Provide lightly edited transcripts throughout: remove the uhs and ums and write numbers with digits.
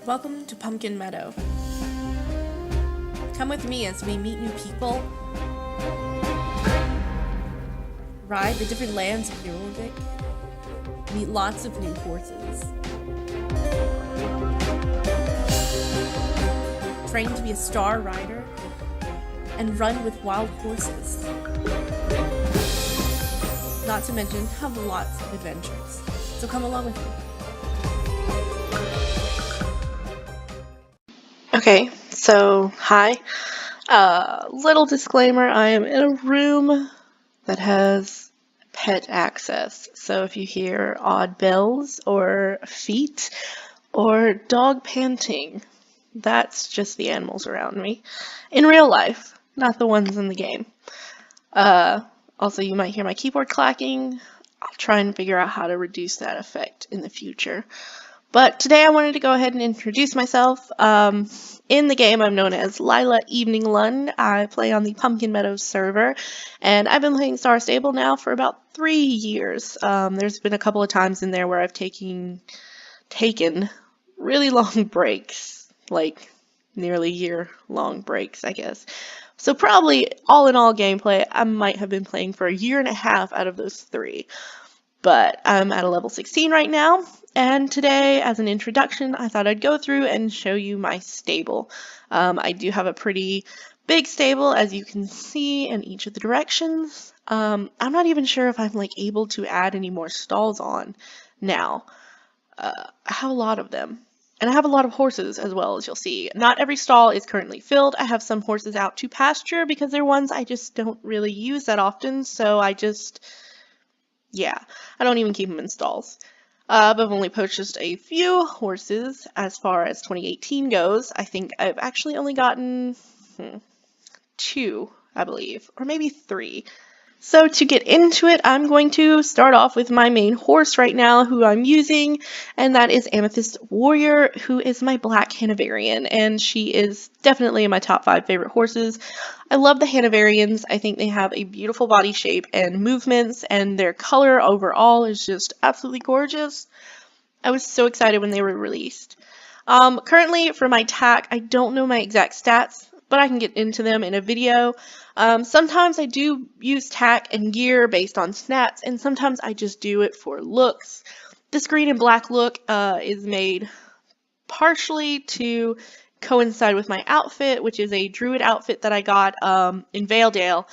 Welcome to Pumpkin Meadow. Come with me as we meet new people, ride the different lands of Nordic, meet lots of new horses, train to be a star rider, and run with wild horses. Not to mention, have lots of adventures. So come along with me. Okay, so hi. Little disclaimer, I am in a room that has pet access. So if you hear odd bells or feet or dog panting, that's just the animals around me. In real life, not the ones in the game. Also, you might hear my keyboard clacking. I'll try and figure out how to reduce that effect in the future. But today I wanted to go ahead and introduce myself. In the game, I'm known as Lilah Eveninglund. I play on the Pumpkin Meadow server, and I've been playing Star Stable now for about 3 years. There's been a couple of times in there where I've taken really long breaks, like nearly year-long breaks, I guess. So probably all in all gameplay, I might have been playing for 1.5 years out of those 3. But I'm at a level 16 right now, and today, as an introduction, I thought I'd go through and show you my stable. I do have a pretty big stable, as you can see in each of the directions. I'm not even sure if I'm able to add any more stalls on now. I have a lot of them. And I have a lot of horses as well, as you'll see. Not every stall is currently filled. I have some horses out to pasture because they're ones I just don't really use that often, so I don't even keep them in stalls. I've only purchased a few horses as far as 2018 goes. I think I've actually only gotten 2, I believe, or maybe 3. So to get into it, I'm going to start off with my main horse right now, who I'm using, and that is Amethyst Warrior, who is my black Hanoverian, and she is definitely in my top 5 favorite horses. I love the Hanoverians. I think they have a beautiful body shape and movements, and their color overall is just absolutely gorgeous. I was so excited when they were released. Currently, for my tack, I don't know my exact stats, but I can get into them in a video. Sometimes I do use tack and gear based on stats, and sometimes I just do it for looks. This green and black look is made partially to coincide with my outfit, which is a druid outfit that I got in Valedale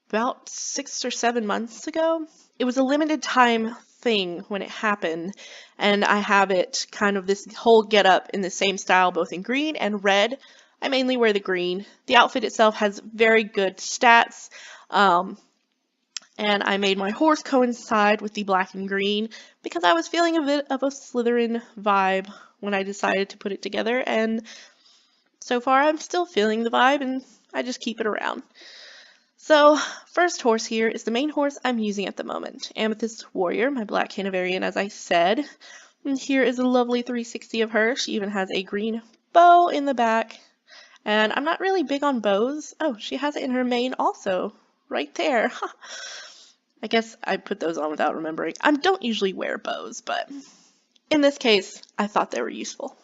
about 6 or 7 months ago. It was a limited time thing when it happened, and I have it kind of this whole getup in the same style, both in green and red. I mainly wear the green. The outfit itself has very good stats, and I made my horse coincide with the black and green because I was feeling a bit of a Slytherin vibe when I decided to put it together, and so far I'm still feeling the vibe, and I just keep it around. So, first horse here is the main horse I'm using at the moment, Amethyst Warrior, my black Hanoverian, as I said. And here is a lovely 360 of her. She even has a green bow in the back. And I'm not really big on bows. Oh, she has it in her mane also, right there. I guess I put those on without remembering. I don't usually wear bows, but in this case, I thought they were useful.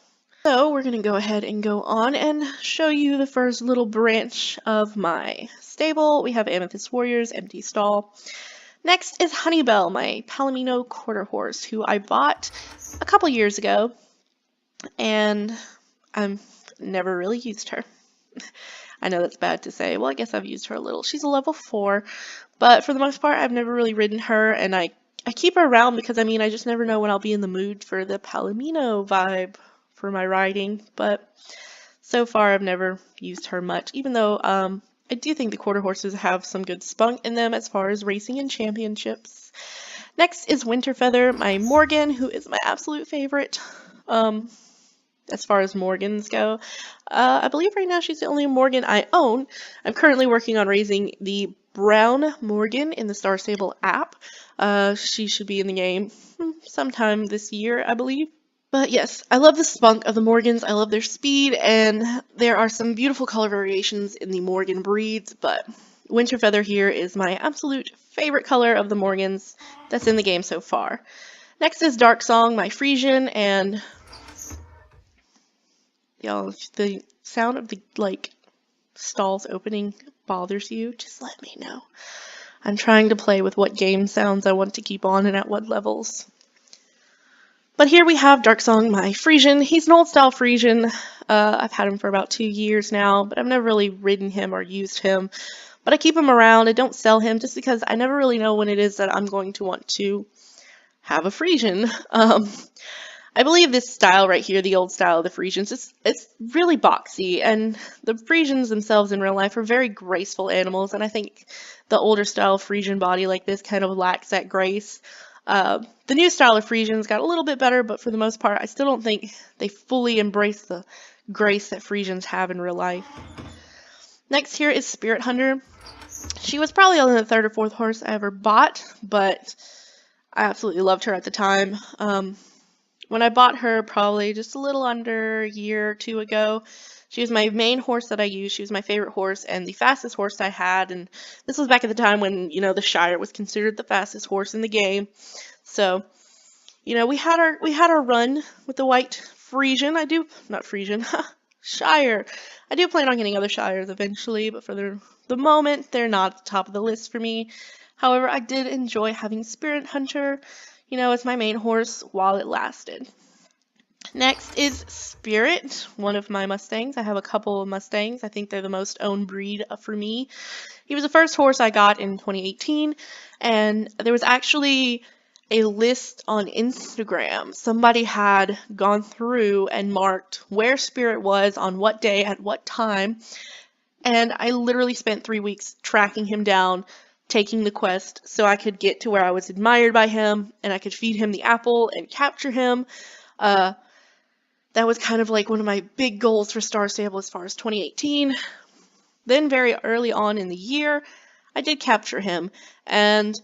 So we're going to go ahead and go on and show you the first little branch of my stable. We have Amethyst Warrior's empty stall. Next is Honeybell, my Palomino quarter horse, who I bought a couple years ago, and I've never really used her. I know that's bad to say. Well, I guess I've used her a little. She's a level 4, but for the most part, I've never really ridden her, and I keep her around because, I just never know when I'll be in the mood for the Palomino vibe for my riding, but so far I've never used her much, even though I do think the quarter horses have some good spunk in them as far as racing and championships. Next is Winterfeather, my Morgan, who is my absolute favorite. As far as Morgans go. I believe right now she's the only Morgan I own. I'm currently working on raising the brown Morgan in the Star Stable app. She should be in the game sometime this year, I believe. But yes, I love the spunk of the Morgans. I love their speed, and there are some beautiful color variations in the Morgan breeds, but Winterfeather here is my absolute favorite color of the Morgans that's in the game so far. Next is Dark Song, my Friesian, and y'all, if the sound of the like stalls opening bothers you, just let me know. I'm trying to play with what game sounds I want to keep on and at what levels. But here we have Darksong, my Friesian. He's an old style Friesian. I've had him for about 2 years now, but I've never really ridden him or used him. But I keep him around. I don't sell him just because I never really know when it is that I'm going to want to have a Friesian. I believe this style right here, the old style of the Friesians, it's really boxy, and the Friesians themselves in real life are very graceful animals, and I think the older style Friesian body like this kind of lacks that grace. The new style of Friesians got a little bit better, but for the most part, I still don't think they fully embrace the grace that Friesians have in real life. Next here is Spirit Hunter. She was probably only the 3rd or 4th horse I ever bought, but I absolutely loved her at the time. When I bought her probably just a little under a year or 2 ago, she was my main horse that I used. She was my favorite horse and the fastest horse I had. And this was back at the time when, you know, the Shire was considered the fastest horse in the game. So, you know, we had our run with the white Friesian. Shire. I do plan on getting other Shires eventually, but for the moment, they're not at the top of the list for me. However, I did enjoy having Spirit Hunter, you know, as my main horse while it lasted. Next is Spirit, one of my Mustangs. I have a couple of Mustangs. I think they're the most owned breed for me. He was the first horse I got in 2018, and there was actually a list on Instagram. Somebody had gone through and marked where Spirit was on what day at what time, and I literally spent 3 weeks tracking him down, taking the quest so I could get to where I was admired by him and I could feed him the apple and capture him. That was kind of like one of my big goals for Star Stable as far as 2018. Then very early on in the year, I did capture him and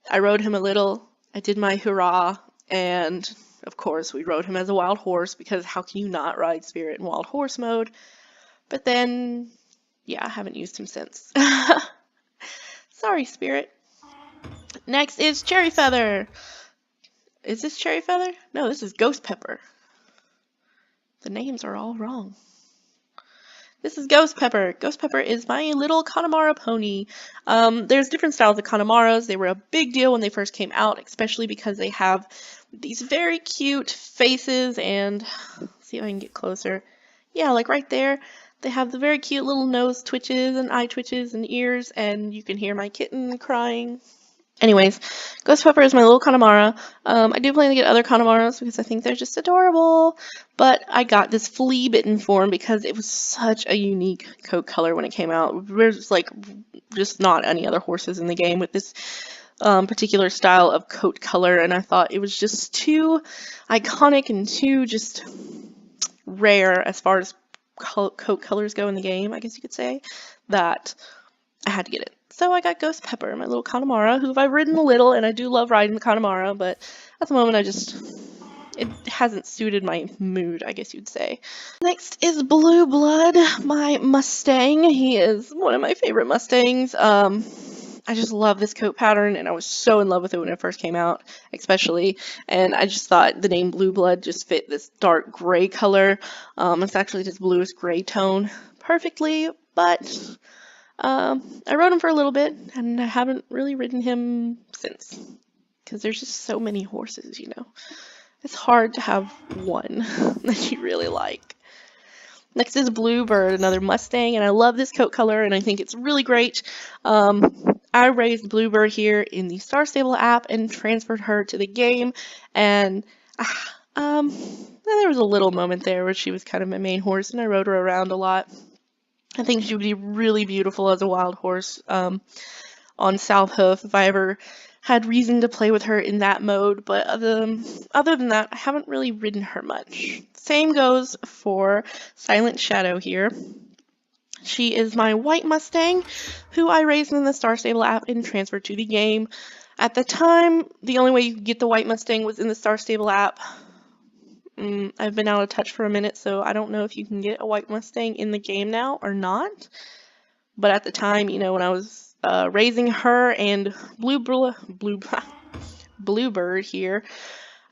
I rode him a little. I did my hurrah, and of course we rode him as a wild horse because how can you not ride Spirit in wild horse mode? But then, yeah, I haven't used him since. Sorry, Spirit. Next is Cherry Feather. Is this Cherry Feather? No, this is Ghost Pepper. The names are all wrong. This is Ghost Pepper. Ghost Pepper is my little Connemara pony. There's different styles of Connemaras. They were a big deal when they first came out, especially because they have these very cute faces and, let's see if I can get closer. Yeah, like right there. They have the very cute little nose twitches and eye twitches and ears, and you can hear my kitten crying. Anyways, Ghost Pepper is my little Connemara. I do plan to get other Connemaras because I think they're just adorable. But I got this flea bitten form because it was such a unique coat color when it came out. There's like just not any other horses in the game with this particular style of coat color, and I thought it was just too iconic and too just rare as far as coat colors go in the game, I guess you could say, that I had to get it. So I got Ghost Pepper, my little Connemara, who I've ridden a little, and I do love riding the Connemara, but at the moment it hasn't suited my mood, I guess you'd say. Next is Blue Blood, my Mustang. He is one of my favorite Mustangs. I just love this coat pattern, and I was so in love with it when it first came out, especially, and I just thought the name Blue Blood just fit this dark gray color. It's actually this bluish gray tone perfectly, but I rode him for a little bit, and I haven't really ridden him since, because there's just so many horses, you know. It's hard to have one that you really like. Next is Bluebird, another Mustang, and I love this coat color, and I think it's really great. I raised Bluebird here in the Star Stable app and transferred her to the game, and there was a little moment there where she was kind of my main horse, and I rode her around a lot. I think she would be really beautiful as a wild horse on South Hoof if I ever had reason to play with her in that mode, but other than that, I haven't really ridden her much. Same goes for Silent Shadow here. She is my white Mustang, who I raised in the Star Stable app and transferred to the game. At the time, the only way you could get the white Mustang was in the Star Stable app. I've been out of touch for a minute, so I don't know if you can get a white Mustang in the game now or not. But at the time, you know, when I was raising her and Bluebird here,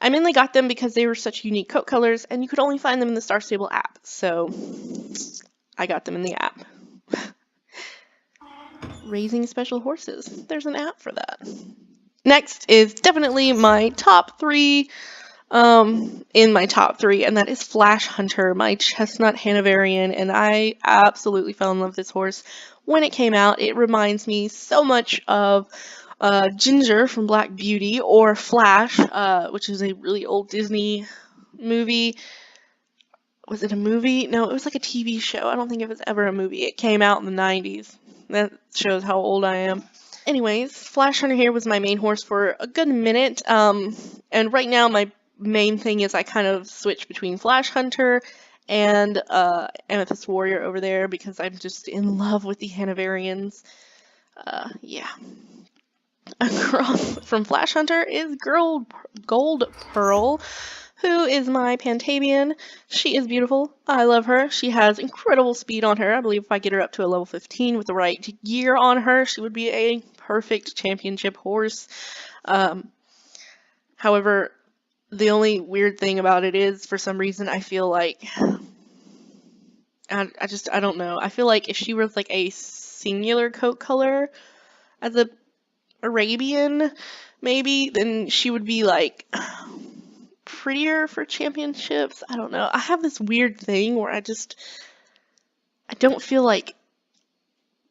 I mainly got them because they were such unique coat colors, and you could only find them in the Star Stable app, so I got them in the app. Raising special horses. There's an app for that. Next is definitely my top 3, in my top 3, and that is Flash Hunter, my chestnut Hanoverian, and I absolutely fell in love with this horse when it came out. It reminds me so much of Ginger from Black Beauty, or Flash, which is a really old Disney movie. Was it a movie? No, it was like a TV show. I don't think it was ever a movie. It came out in the 90s. That shows how old I am. Anyways, Flash Hunter here was my main horse for a good minute, and right now my main thing is I kind of switch between Flash Hunter and Amethyst Warrior over there because I'm just in love with the Hanoverians. Yeah. Across from Flash Hunter is Gold Pearl, who is my Pantabian. She is beautiful. I love her. She has incredible speed on her. I believe if I get her up to a level 15 with the right gear on her, she would be a perfect championship horse. However, the only weird thing about it is, for some reason, I feel like I don't know. I feel like if she was like a singular coat color as a Arabian, maybe, then she would be like prettier for championships. I don't know. I have this weird thing where I don't feel like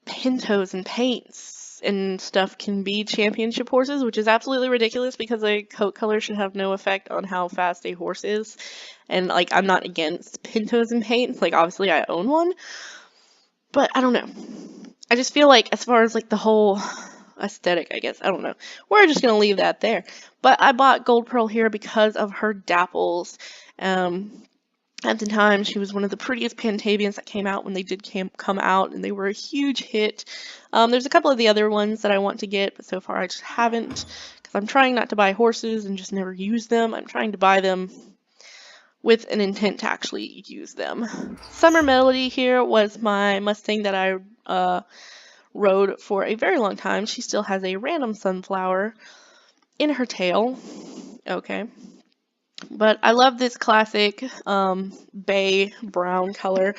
pintos and paints and stuff can be championship horses, which is absolutely ridiculous because a coat color should have no effect on how fast a horse is. And like, I'm not against pintos and paints. Like, obviously I own one, but I don't know. I just feel like as far as like the whole aesthetic, I guess, I don't know. We're just gonna leave that there. But I bought Gold Pearl here because of her dapples. At the time, she was one of the prettiest Pantabians that came out when they did come out, and they were a huge hit. There's a couple of the other ones that I want to get, but so far I just haven't, because I'm trying not to buy horses and just never use them. I'm trying to buy them with an intent to actually use them. Summer Melody here was my Mustang that I rode for a very long time. She still has a random sunflower in her tail. Okay. But I love this classic bay brown color.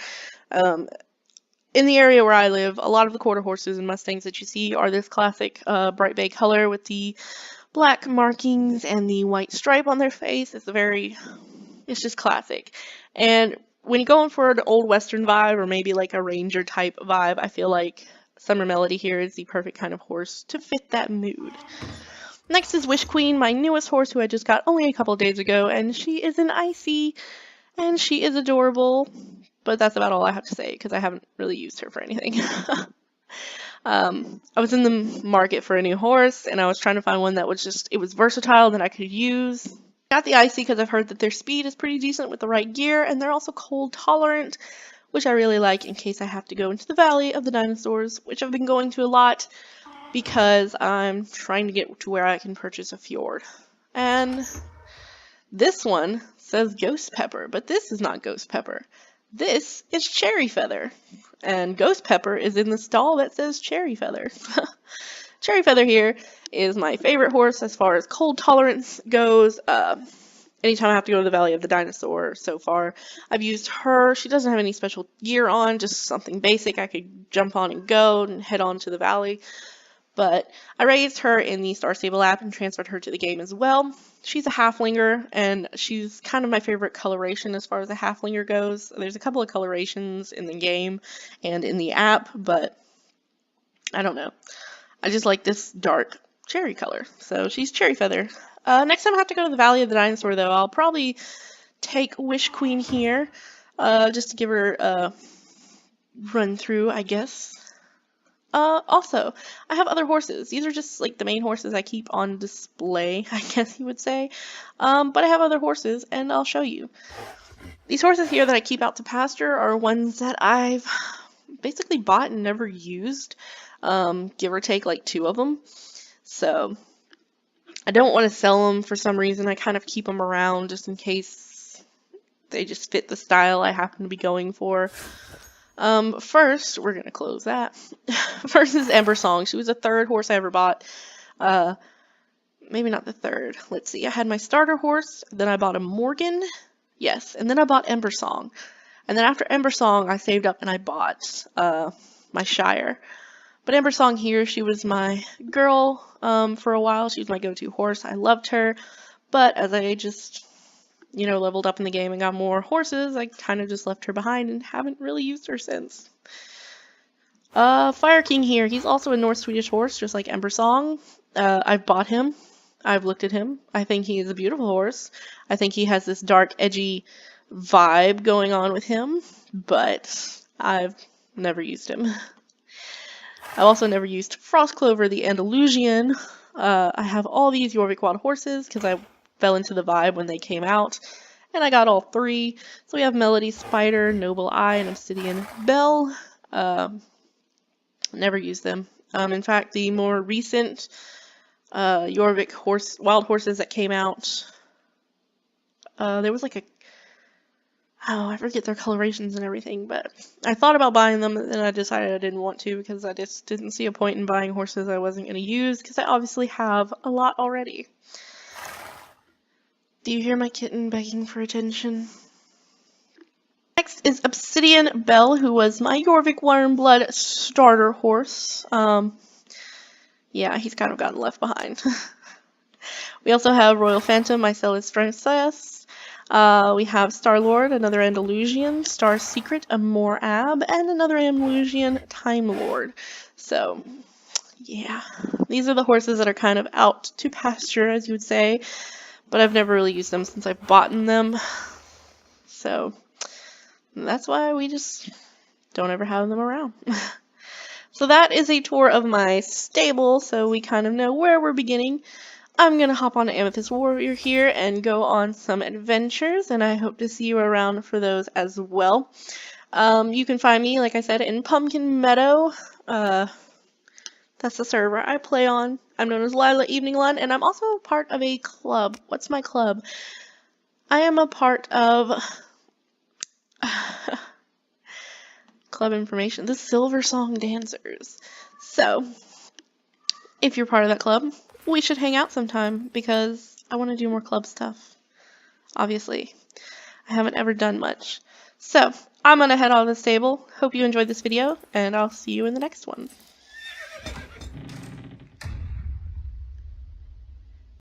In the area where I live, a lot of the quarter horses and Mustangs that you see are this classic bright bay color with the black markings and the white stripe on their face. It's just classic. And when you're going for an old western vibe or maybe like a ranger type vibe, I feel like Summer Melody here is the perfect kind of horse to fit that mood. Next is Wish Queen, my newest horse who I just got only a couple days ago, and she is an icy, and she is adorable, but that's about all I have to say because I haven't really used her for anything. I was in the market for a new horse, and I was trying to find one that was it was versatile that I could use. Got the icy because I've heard that their speed is pretty decent with the right gear, and they're also cold tolerant, which I really like in case I have to go into the Valley of the Dinosaurs, which I've been going to a lot, because I'm trying to get to where I can purchase a fjord. And this one says Ghost Pepper, but this is not Ghost Pepper. This is Cherry Feather. And Ghost Pepper is in the stall that says Cherry Feather. Cherry Feather here is my favorite horse as far as cold tolerance goes. Anytime I have to go to the Valley of the Dinosaur so far, I've used her. She doesn't have any special gear on, just something basic I could jump on and go and head on to the valley. But I raised her in the Star Stable app and transferred her to the game as well. She's a halflinger, and she's kind of my favorite coloration as far as a halflinger goes. There's a couple of colorations in the game and in the app, but I don't know. I just like this dark cherry color. So she's Cherry Feather. Next time I have to go to the Valley of the Dinosaur, though, I'll probably take Wish Queen here, just to give her a run through, I guess. Also, I have other horses. These are just like the main horses I keep on display, I guess you would say. But I have other horses, and I'll show you. These horses here that I keep out to pasture are ones that I've basically bought and never used, give or take like 2 of them. So I don't want to sell them for some reason. I kind of keep them around just in case they just fit the style I happen to be going for. First, we're gonna close that. First is Ember Song. She was the 3rd horse I ever bought. maybe not the third. Let's see. I had my starter horse, then I bought a Morgan. Yes, and then I bought Ember Song. And then after Ember Song, I saved up and I bought my Shire. But Ember Song here, she was my girl for a while. She was my go-to horse. I loved her. But as I just, you know, leveled up in the game and got more horses, I kind of just left her behind and haven't really used her since. Fire King here. He's also a North Swedish horse, just like Ember Song. I've bought him. I've looked at him. I think he is a beautiful horse. I think he has this dark, edgy vibe going on with him, but I've never used him. I've also never used Frost Clover, the Andalusian. I have all these Jorvik wild horses because I fell into the vibe when they came out, and I got all three. So we have Melody Spider, Noble Eye, and Obsidian Bell. Never used them. In fact, the more recent Jorvik wild horses that came out, there was like I forget their colorations and everything, but I thought about buying them, and then I decided I didn't want to because I just didn't see a point in buying horses I wasn't going to use because I obviously have a lot already. Do you hear my kitten begging for attention? Next is Obsidian Bell, who was my Jorvik Warmblood starter horse. Yeah, he's kind of gotten left behind. We also have Royal Phantom, Mycelis Princess. We have Star-Lord, another Andalusian, Star Secret, a Morab, and another Andalusian Time Lord. So, yeah. These are the horses that are kind of out to pasture, as you would say. But I've never really used them since I've bought them. So, that's why we just don't ever have them around. So that is a tour of my stable, so we kind of know where we're beginning. I'm going to hop on Amethyst Warrior here and go on some adventures, and I hope to see you around for those as well. You can find me, like I said, in Pumpkin Meadow. That's the server I play on. I'm known as Lilah Eveninglund, and I'm also a part of a club. What's my club? I am a part of... club information. The Silver Song Dancers. So, if you're part of that club, we should hang out sometime because I want to do more club stuff. Obviously, I haven't ever done much. So, I'm going to head out of the stable. Hope you enjoyed this video, and I'll see you in the next one.